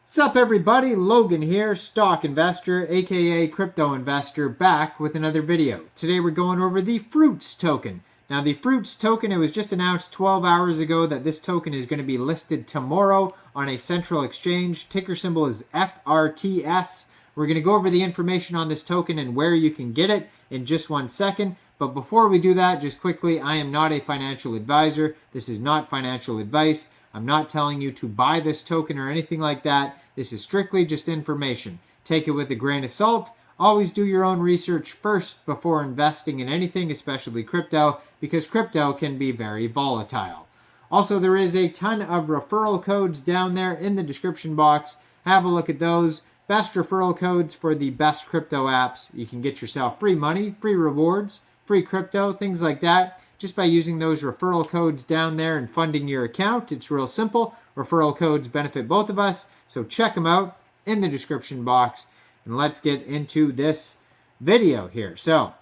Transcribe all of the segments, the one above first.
Sup everybody, Logan here, stock investor, aka crypto investor, back with another video. Today we're going over the Frts token. Now the Frts token, it was just announced 12 hours ago that this token is going to be listed tomorrow on a central exchange. Ticker symbol is FRTS. We're going to go over the information on this token and where you can get it in just 1 second. But before we do that, just quickly, I am not a financial advisor. This is not financial advice. I'm not telling you to buy this token or anything like that. This is strictly just information. Take it with a grain of salt. Always do your own research first before investing in anything, especially crypto, because crypto can be very volatile. Also, there is a ton of referral codes down there in the description box. Have a look at those. Best referral codes for the best crypto apps. You can get yourself free money, free rewards, free crypto, things like that, just by using those referral codes down there and funding your account. It's real simple. Referral codes benefit both of us, so check them out in the description box. And let's get into this video here. So,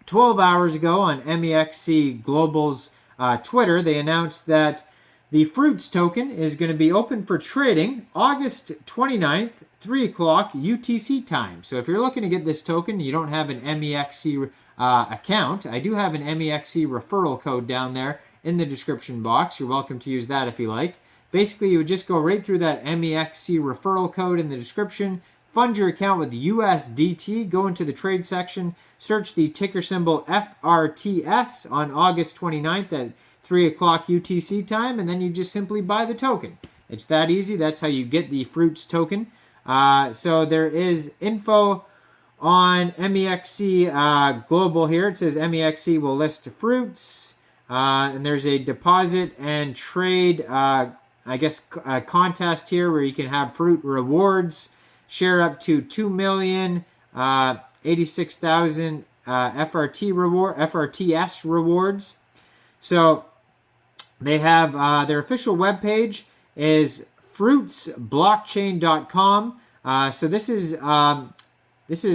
12 hours ago on Mexc Global's Twitter, they announced that the Frts token is going to be open for trading August 29th, 3 o'clock UTC time. So if you're looking to get this token, you don't have an Mexc account, I do have an Mexc referral code down there in the description box. You're welcome to use that if you like. Basically, you would just go right through that Mexc referral code in the description, fund your account with USDT, go into the trade section, search the ticker symbol FRTS on August 29th at 3 o'clock UTC time, and then you just simply buy the token. It's that easy. That's how you get the Frts token. So there is info on Mexc Global here. It says Mexc will list Frts, and there's a deposit and trade, contest here where you can have fruit rewards, share up to 2,086,000 FRTS rewards. So they have their official webpage is frtsblockchain.com. So this is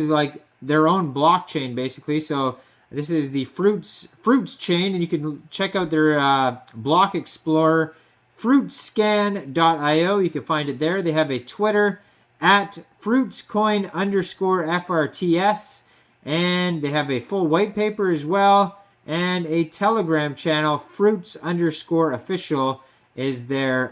like their own blockchain, basically. So this is the Frts chain, and you can check out their block explorer, fruitscan.io. You can find it there. They have a Twitter at fruitscoin_FRTS, and they have a full white paper as well, and a Telegram channel, fruits_official is their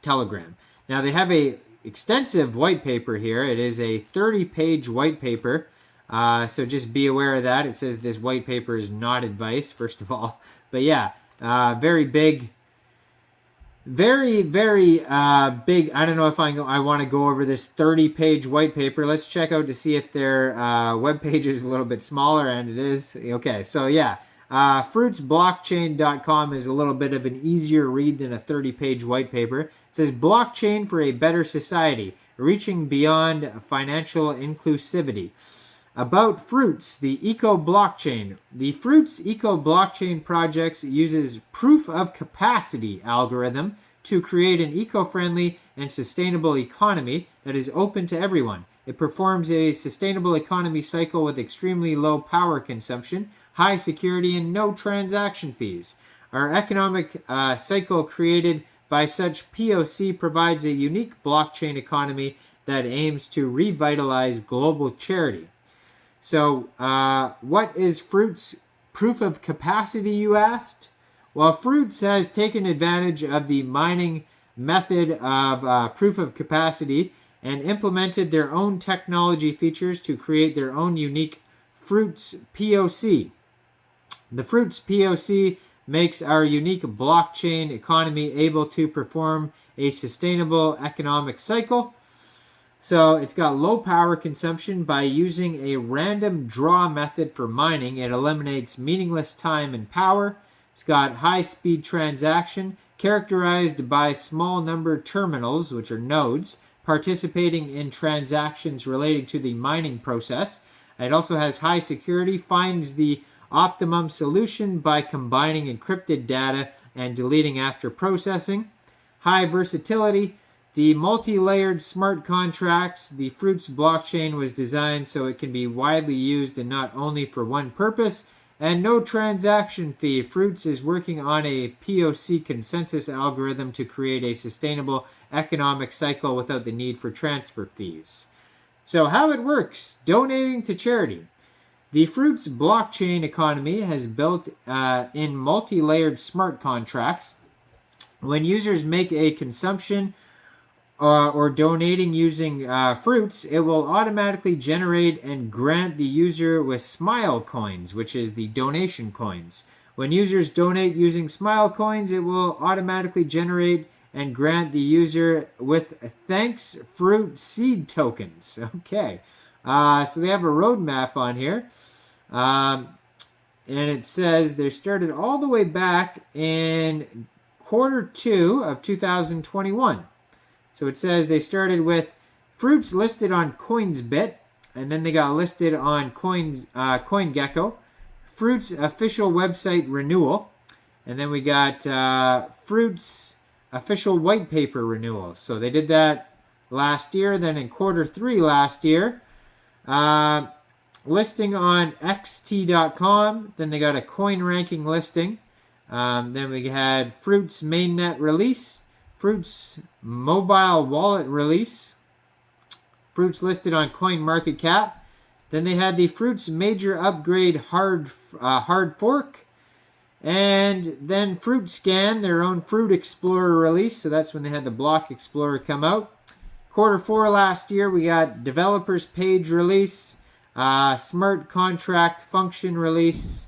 Telegram. Now they have a extensive white paper here. It is a 30-page white paper, so just be aware of that. It says this white paper is not advice, first of all. But yeah, very big, very big. I don't know if I want to go over this 30-page white paper. Let's check out to see if their web page is a little bit smaller, and it is. Okay, so yeah. Fruitsblockchain.com is a little bit of an easier read than a 30-page white paper. It says, blockchain for a better society, reaching beyond financial inclusivity. About Frts, the eco-blockchain. The Frts eco-blockchain project uses proof of capacity algorithm to create an eco-friendly and sustainable economy that is open to everyone. It performs a sustainable economy cycle with extremely low power consumption, high security, and no transaction fees. Our economic cycle created by such POC provides a unique blockchain economy that aims to revitalize global charity. So, what is Frts proof of capacity, you asked? Well, Frts has taken advantage of the mining method of proof of capacity and implemented their own technology features to create their own unique Frts POC. The Frts POC makes our unique blockchain economy able to perform a sustainable economic cycle. So it's got low power consumption. By using a random draw method for mining, it eliminates meaningless time and power. It's got high-speed transaction characterized by small number terminals, which are nodes, participating in transactions relating to the mining process. It also has high security, finds the optimum solution by combining encrypted data and deleting after processing. High versatility. The multi-layered smart contracts. The Frts blockchain was designed so it can be widely used and not only for one purpose. and no transaction fee. Frts is working on a POC consensus algorithm to create a sustainable economic cycle without the need for transfer fees. So how it works, donating to charity. The Frts blockchain economy has built in multi-layered smart contracts. When users make a consumption or donating using Frts, it will automatically generate and grant the user with Smile coins, which is the donation coins. When users donate using Smile coins, it will automatically generate and grant the user with Thanks Fruit seed tokens. Okay, so they have a roadmap on here. And it says they started all the way back in Q2 of 2021. So it says they started with Frts listed on Coinsbit, and then they got listed on CoinGecko, Frts official website renewal, and then we got Frts official white paper renewal. So they did that last year. Then in Q3 last year, listing on xt.com. Then they got a coin ranking listing. Then we had Frts mainnet release, Frts mobile wallet release, Frts listed on CoinMarketCap. Then they had the Frts major upgrade hard fork, and then FruitScan, their own Fruit Explorer release. So that's when they had the Block Explorer come out. Q4 last year, we got developers page release, smart contract function release,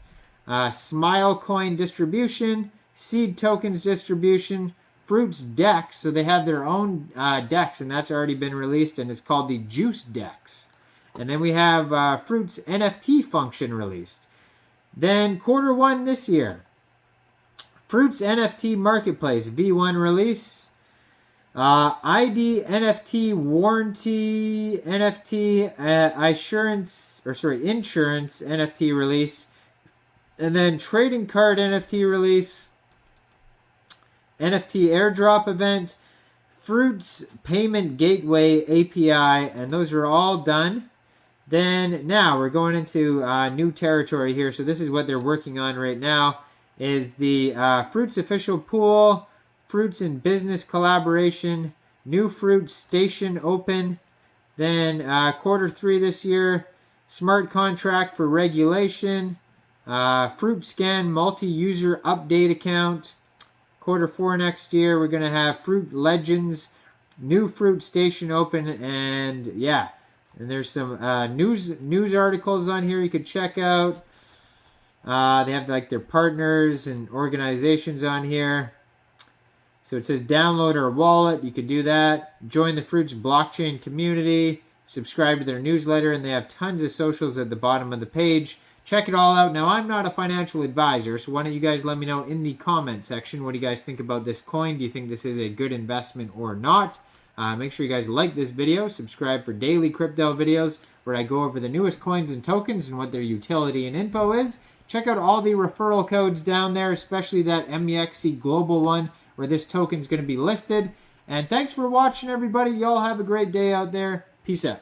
Smile coin distribution, seed tokens distribution, Frts DEX. So they have their own DEX, and that's already been released, and it's called the Juice DEX. And then we have Frts NFT function released. Then Q1 this year, Frts NFT Marketplace V1 release, ID NFT warranty NFT insurance NFT release, and then trading card NFT release, NFT airdrop event, Frts payment gateway API, and those are all done. Then now we're going into new territory here. So this is what they're working on right now, is the Frts official pool, Frts in business collaboration, new Frts station open. Then Q3 this year, smart contract for regulation, FruitScan multi-user update account. Q4 next year, we're going to have Fruit Legends, new Frut station open, and yeah. And there's some news articles on here you could check out. They have like their partners and organizations on here. So it says download our wallet. You can do that. Join the Frts blockchain community. Subscribe to their newsletter. And they have tons of socials at the bottom of the page. Check it all out. Now, I'm not a financial advisor, so why don't you guys let me know in the comment section what do you guys think about this coin. Do you think this is a good investment or not? Make sure you guys like this video, subscribe for daily crypto videos where I go over the newest coins and tokens and what their utility and info is. Check out all the referral codes down there, especially that Mexc global one where this token is going to be listed. And thanks for watching, everybody. Y'all have a great day out there. Peace out.